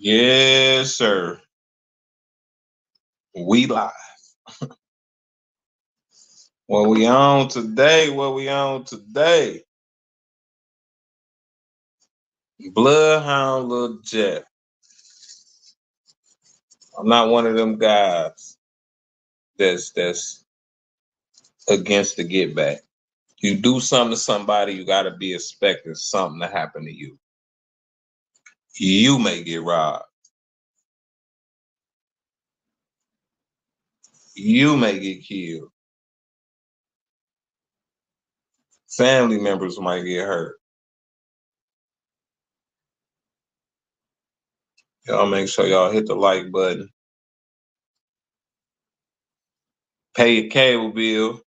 Yes, sir. We live. What we on today? What we on today? Bloodhound, Lil Jeff. I'm not one of them guys that's against the get back. You do something to somebody, you gotta be expecting something to happen to you. You may get robbed. You may get killed. Family members might get hurt. Y'all make sure y'all hit the like button. Pay your cable bill.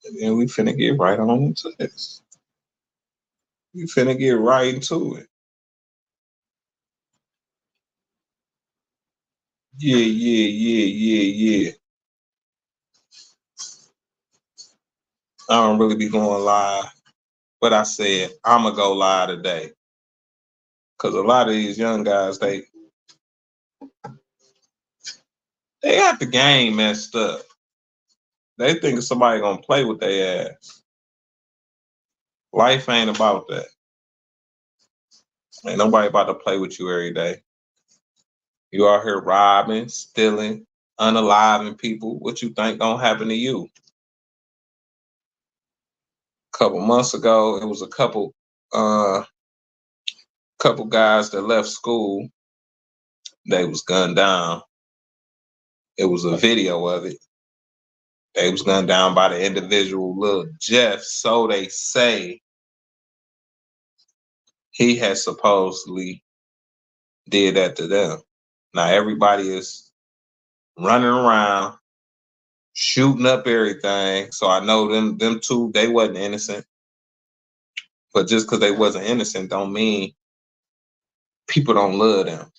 And then we finna get right on into this. We finna get right into it. Yeah. I don't really be going live, but I said I'ma go live today. Cause a lot of these young guys, they got the game messed up. They think somebody gonna play with their ass. Life ain't about that. Ain't nobody about to play with you every day. You out here robbing, stealing, unaliving people. What you think gonna happen to you? A couple months ago, it was a couple guys that left school. They was gunned down. It was a video of it. They was gunned down by the individual Lil Jeff. So they say he has supposedly did that to them. Now everybody is running around, shooting up everything. So I know them two, they wasn't innocent. But just because they wasn't innocent don't mean people don't love them.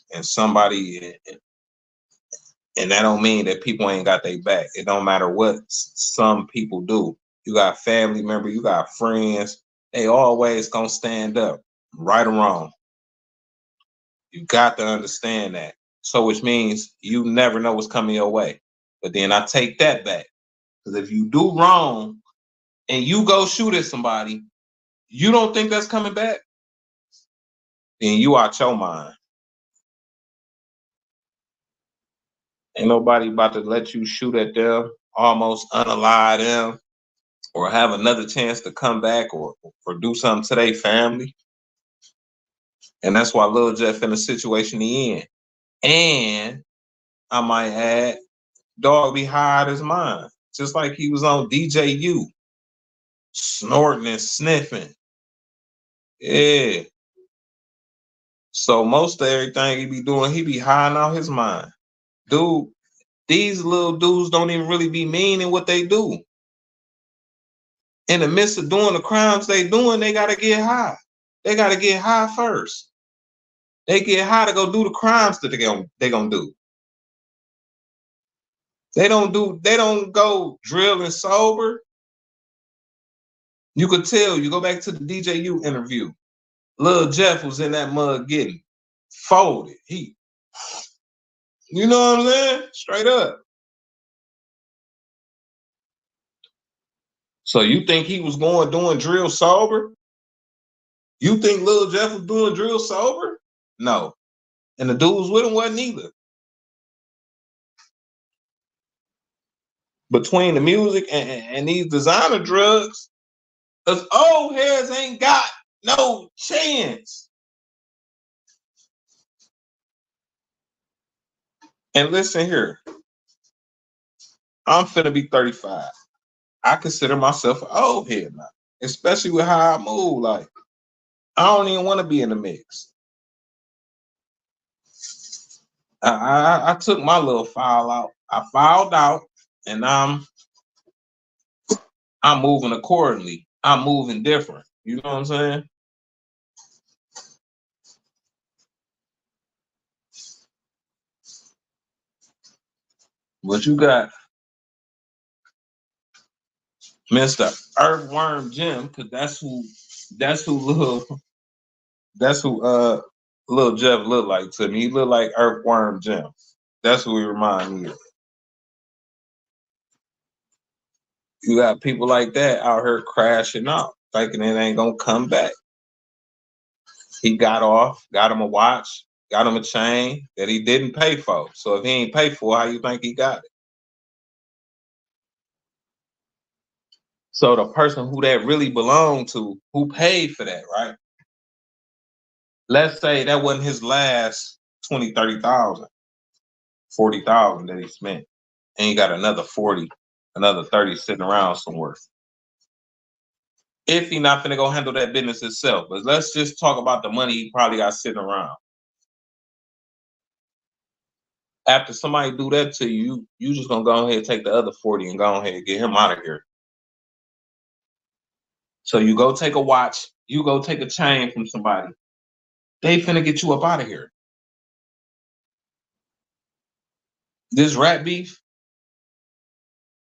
And that don't mean that people ain't got their back. It don't matter what some people do. You got family members, you got friends. They always gonna stand up, right or wrong. You got to understand that. So which means you never know what's coming your way. But then I take that back. Because if you do wrong and you go shoot at somebody, you don't think that's coming back, then you out your mind. Ain't nobody about to let you shoot at them, almost unalive them, or have another chance to come back or do something to their family. And that's why Lil Jeff in the situation he in. And I might add, dog be high out his mind. Just like he was on DJU, snorting and sniffing. Yeah. So most of everything he be doing, he be high out his mind. Dude, these little dudes don't even really be meaning what they do. In the midst of doing the crimes they doing, they gotta get high. They gotta get high first. They get high to go do the crimes that they gonna do. They don't go drilling sober. You could tell, you go back to the DJU interview. Lil Jeff was in that mug getting folded. You know what I'm saying? Straight up. So you think he was doing drill sober? You think Lil Jeff was doing drill sober? No. And the dudes with him wasn't either. Between the music and these designer drugs, us old heads ain't got no chance. And listen here, I'm finna be 35. I consider myself an old head now, especially with how I move. Like, I don't even want to be in the mix. I took my little file out. I filed out, and I'm moving accordingly. I'm moving different. You know what I'm saying? But you got Mr. Earthworm Jim, because that's who That's who Lil Jeff look like to me. He look like Earthworm Jim. That's who he remind me of. You got people like that out here crashing out, thinking it ain't gonna come back. He got off, got him a watch, got him a chain that he didn't pay for. So if he ain't pay for, how you think he got it? So the person who that really belonged to, who paid for that, right? Let's say that wasn't his last 20, 30,000, 40,000 that he spent. And he got another 40, another 30 sitting around somewhere. If he not finna go handle that business himself. But let's just talk about the money he probably got sitting around. After somebody do that to you, you just gonna go ahead and take the other 40 and go ahead and get him out of here. So you go take a watch, you go take a chain from somebody. They finna get you up out of here. This rat beef,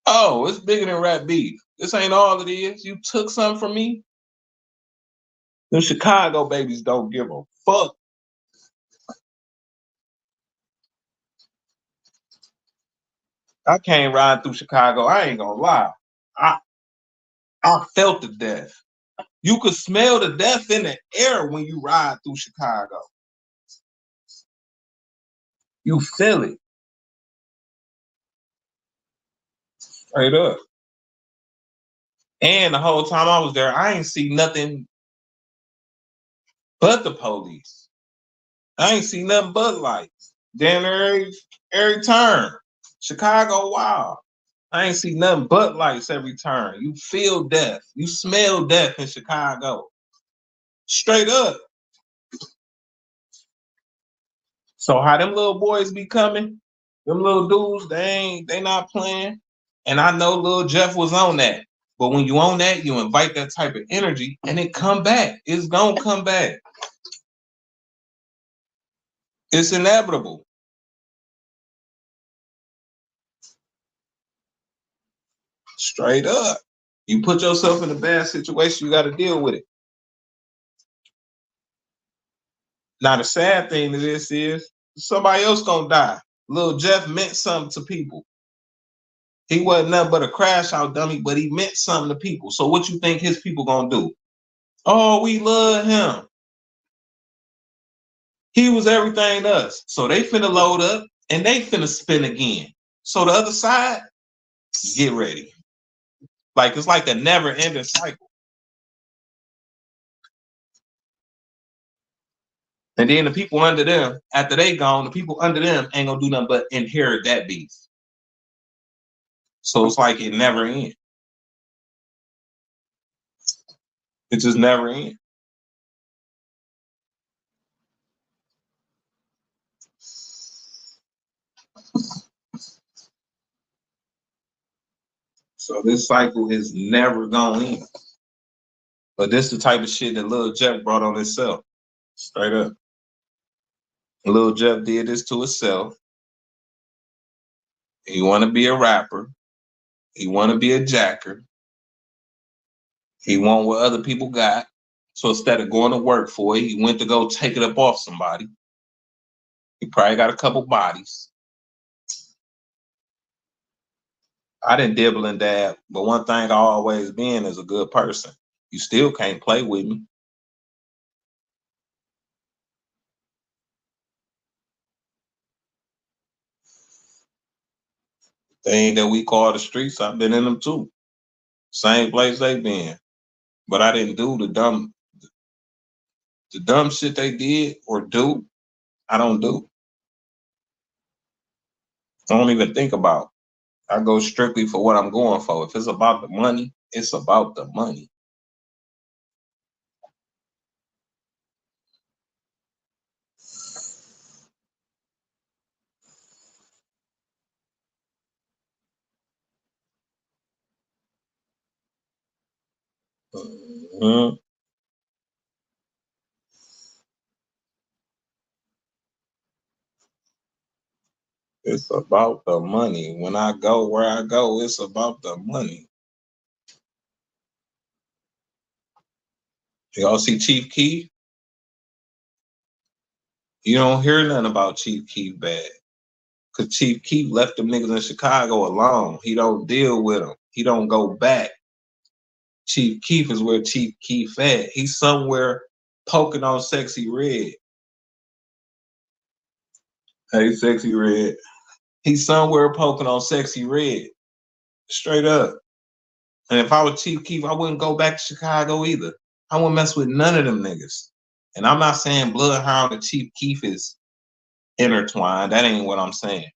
oh, it's bigger than rat beef. This ain't all it is. You took something from me. Them Chicago babies don't give a fuck. I came riding through Chicago. I ain't gonna lie. I I felt the death. You could smell the death in the air when you ride through Chicago. You feel it straight up. And the whole time I was there, I ain't see nothing but the police. I ain't see nothing but lights. Then every turn. Chicago, wow. I ain't see nothing but lights every turn. You feel death. You smell death in Chicago. Straight up. So how them little boys be coming? Them little dudes, they not playing. And I know Lil Jeff was on that. But when you on that, you invite that type of energy and it come back. It's gonna come back. It's inevitable. Straight up. You put yourself in a bad situation, you gotta deal with it. Now the sad thing to this is somebody else gonna die. Lil Jeff meant something to people. He wasn't nothing but a crash out dummy, but he meant something to people. So what you think his people gonna do? Oh, we love him. He was everything to us. So they finna load up and they finna spin again. So the other side, get ready. Like it's like a never ending cycle. And then the people under them, after they gone, the people under them ain't gonna do nothing but inherit that beast. So it's like it never ends. It just never ends. So this cycle is never gonna end. But this the type of shit that Lil Jeff brought on himself. Straight up. Lil Jeff did this to himself. He wanna be a rapper. He wanna be a jacker. He want what other people got. So instead of going to work for it, he went to go take it up off somebody. He probably got a couple bodies. I didn't dibble and dab, but one thing I always been is a good person. You still can't play with me. Thing that we call the streets, I've been in them too. Same place they been. But I didn't do the dumb shit they did or do. I don't do. I don't even think about. I go strictly for what I'm going for. If it's about the money, it's about the money. Mhm. It's about the money. When I go where I go, it's about the money. Y'all see Chief Keef? You don't hear nothing about Chief Keef bad. Because Chief Keef left them niggas in Chicago alone. He don't deal with them. He don't go back. Chief Keef is where Chief Keef at. He's somewhere poking on Sexy Red. Hey, Sexy Red. He's somewhere poking on Sexy Red. Straight up. And if I was Chief Keef, I wouldn't go back to Chicago either. I wouldn't mess with none of them niggas. And I'm not saying Bloodhound and Chief Keef is intertwined. That ain't what I'm saying.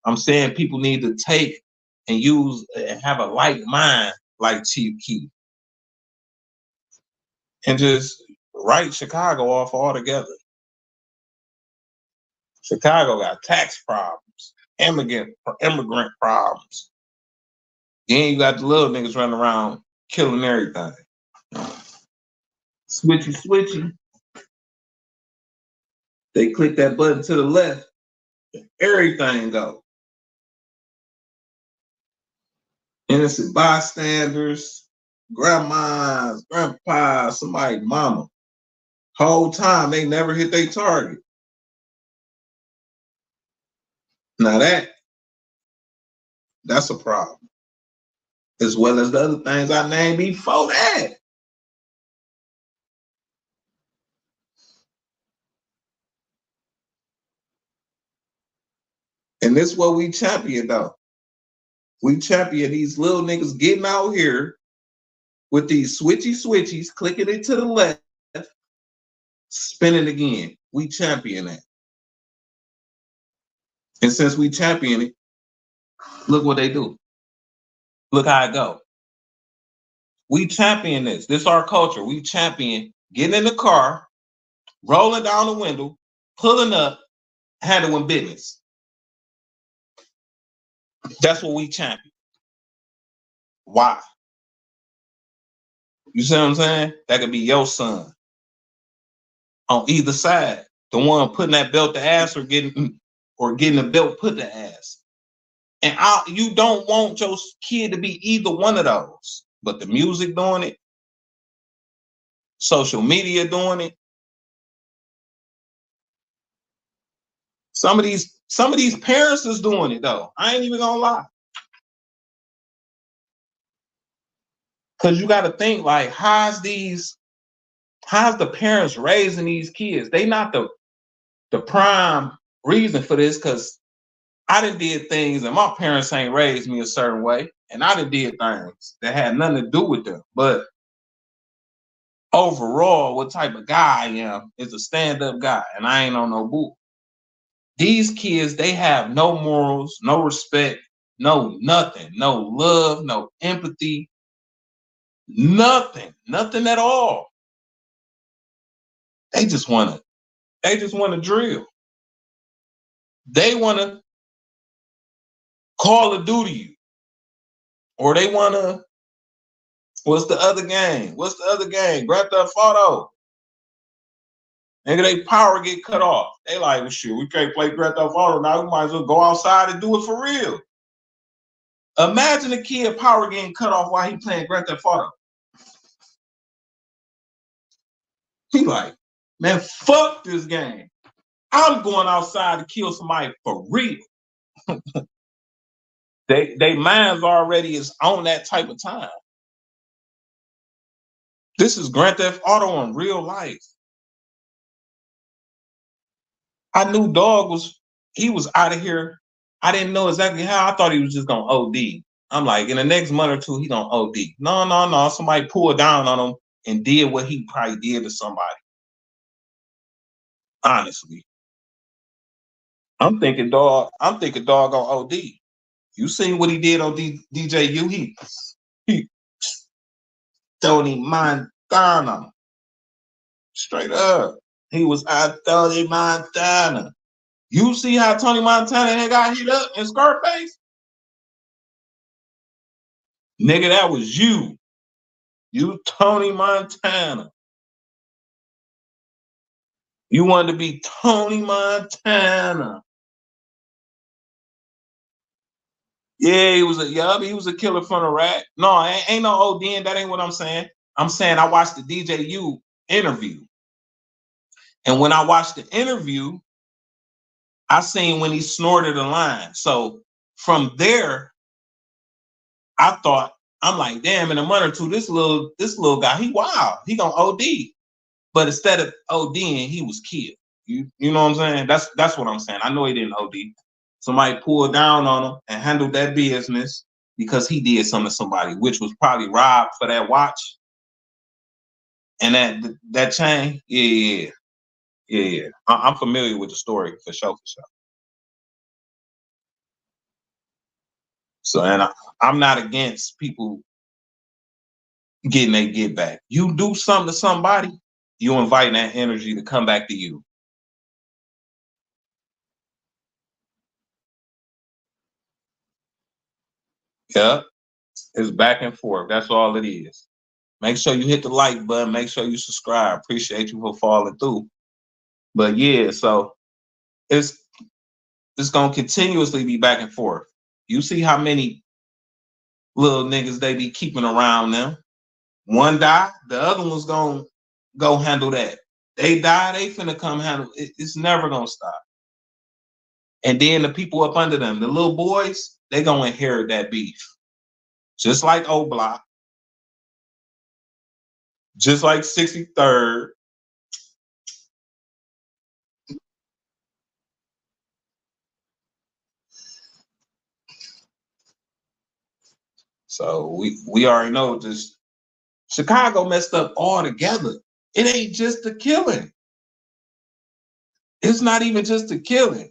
I'm saying people need to take and use and have a like mind like Chief Keef and just write Chicago off altogether. Chicago got tax problems, immigrant problems. Then you got the little niggas running around killing everything. Switchy. They click that button to the left, everything go. Innocent bystanders, grandmas, grandpas, somebody mama. Whole time they never hit their target. Now that's a problem. As well as the other things I named before that. And this is what we champion though. We champion these little niggas getting out here with these switchies, clicking it to the left, spinning again. We champion that. And since we champion it, look what they do. Look how it go. We champion this. This is our culture. We champion getting in the car, rolling down the window, pulling up, handling business. That's what we champion. Why? You see what I'm saying? That could be your son on either side. The one putting that belt to ass or getting the belt put to ass. And you don't want your kid to be either one of those. But the music doing it, social media doing it. Some of these parents is doing it though. I ain't even gonna lie. Cause you gotta think like, how's the parents raising these kids? They not the prime reason for this, because I done did things and my parents ain't raised me a certain way. And I done did things that had nothing to do with them. But overall, what type of guy I am is a stand-up guy, and I ain't on no bull. These kids, they have no morals, no respect, no nothing, no love, no empathy, nothing at all. They just wanna drill. They wanna Call of Duty you. Or they wanna, what's the other game? Grand Theft Auto. Nigga, they power get cut off. They like, well, shit, we can't play Grand Theft Auto now. We might as well go outside and do it for real. Imagine a kid power getting cut off while he playing Grand Theft Auto. He like, man, fuck this game. I'm going outside to kill somebody for real. They minds already is on that type of time. This is Grand Theft Auto in real life. I knew dog was out of here. I didn't know exactly how. I thought he was just gonna OD. I'm like, in the next month or two, he gonna OD. No. Somebody pulled down on him and did what he probably did to somebody. Honestly. I'm thinking dog on OD. You seen what he did on DJU? He Tony Montana. Straight up. He was at Tony Montana. You see how Tony Montana had got hit up in Scarface? Nigga, that was you. You Tony Montana. You wanted to be Tony Montana. Yeah, he was a killer from the rack. No, ain't no ODing. That ain't what I'm saying. I'm saying I watched the DJU interview. And when I watched the interview, I seen when he snorted a line. So from there, I thought, I'm like, damn, in a month or two, this little guy, he wild. He gonna OD. But instead of ODing, he was killed. You know what I'm saying? That's what I'm saying. I know he didn't OD. Somebody pulled down on him and handled that business because he did something to somebody, which was probably robbed for that watch and that chain. Yeah. I'm familiar with the story for sure. So, and I'm not against people getting their get back. You do something to somebody, you invite that energy to come back to you. Yeah, it's back and forth. That's all it is. Make sure you hit the like button. Make sure you subscribe. Appreciate you for falling through. But yeah, so it's gonna continuously be back and forth. You see how many little niggas they be keeping around them. One die, the other one's gonna go handle that. They die, they finna come handle it. It's never gonna stop. And then the people up under them, the little boys, they gonna inherit that beef. Just like O Block, just like 63rd. So we already know this. Chicago messed up altogether. It ain't just the killing. It's not even just the killing.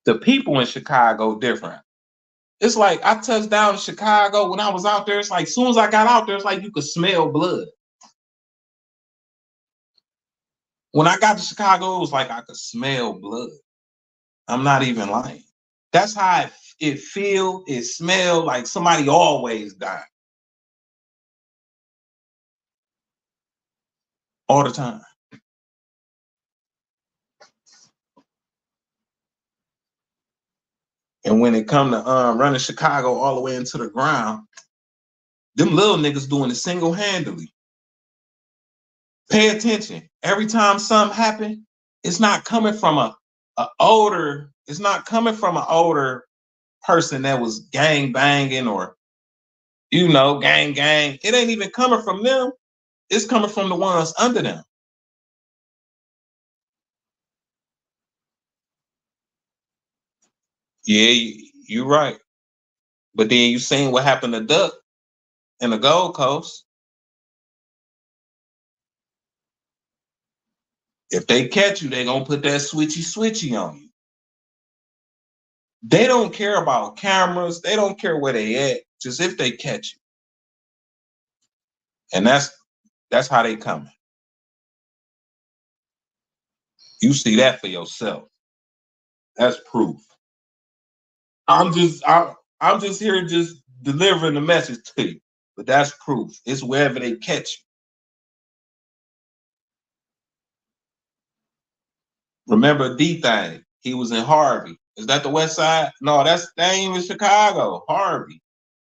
The people in Chicago different. It's like I touched down in Chicago when I was out there. It's like as soon as I got out there, it's like you could smell blood. When I got to Chicago, it was like I could smell blood. I'm not even lying. That's how it feel. It smell like somebody always died all the time. And when it come to running Chicago all the way into the ground, them little niggas doing it single-handedly. Pay attention. Every time something happen, it's not coming from it's not coming from an older person that was gang banging or gang. It ain't even coming from them. It's coming from the ones under them. Yeah, you're right. But then you seen what happened to Duck in the Gold Coast. If they catch you, they gonna put that switchy on you. They don't care about cameras. They don't care where they at. Just if they catch you, and that's how they coming. You see that for yourself. That's proof. I'm just here just delivering the message to you. But that's proof. It's wherever they catch you. Remember D thing. He was in Harvey. Is that the West Side? No, that ain't even Chicago. Harvey.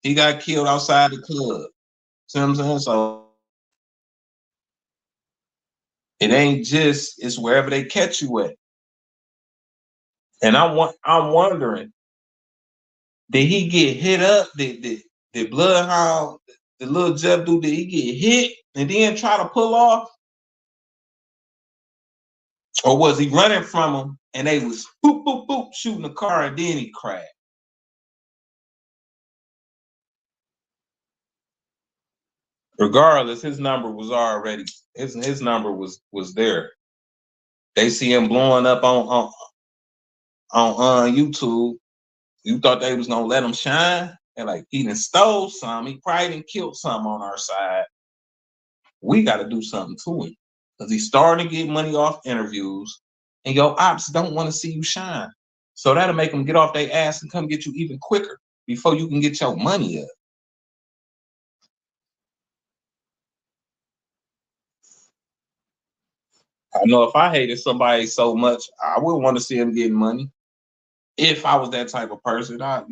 He got killed outside the club. See what I'm saying? So it ain't just, it's wherever they catch you at. And I'm wondering, did he get hit up? Did Bloodhound, the little Jeff dude, did he get hit and then try to pull off? Or was he running from him and they was boop, boop, boop, shooting the car and then he crashed? Regardless, his number was already, his number was there. They see him blowing up on YouTube. You thought they was gonna let him shine? And like he done stole some, he probably done killed some on our side. We gotta do something to him. Because he's starting to get money off interviews, and your ops don't want to see you shine. So that'll make them get off their ass and come get you even quicker before you can get your money up. I know if I hated somebody so much, I wouldn't want to see him getting money. If I was that type of person, but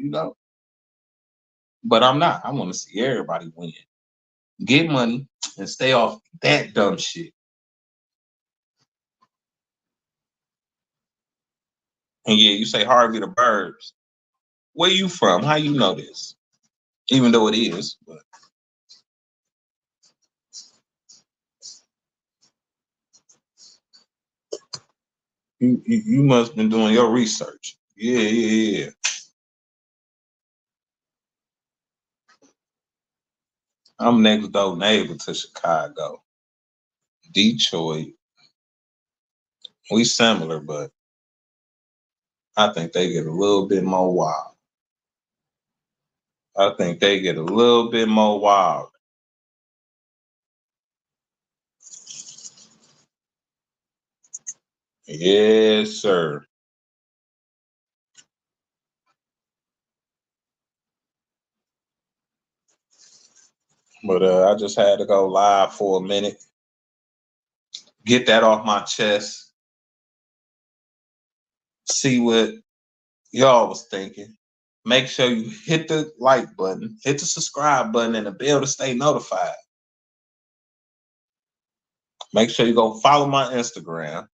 I'm not. I want to see everybody win. Get money and stay off that dumb shit. And yeah, you say Harvey the Burbs. Where you from? How you know this? Even though it is, but you must have been doing your research. Yeah. I'm next door neighbor to Chicago, Detroit. We similar, but I think they get a little bit more wild. I think they get a little bit more wild. Yes, sir. But I just had to go live for a minute, get that off my chest, see what y'all was thinking. Make sure you hit the like button, hit the subscribe button, and the bell to stay notified. Make sure you go follow my Instagram,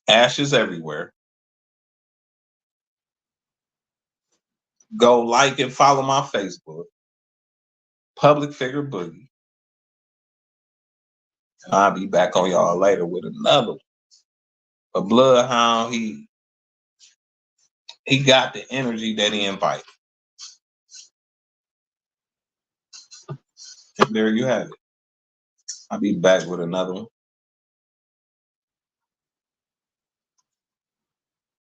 Ashes Everywhere. Go like and follow my Facebook, Public Figure Boogie. And I'll be back on y'all later with another one. A Bloodhound, he got the energy that he invited. And there you have it. I'll be back with another one.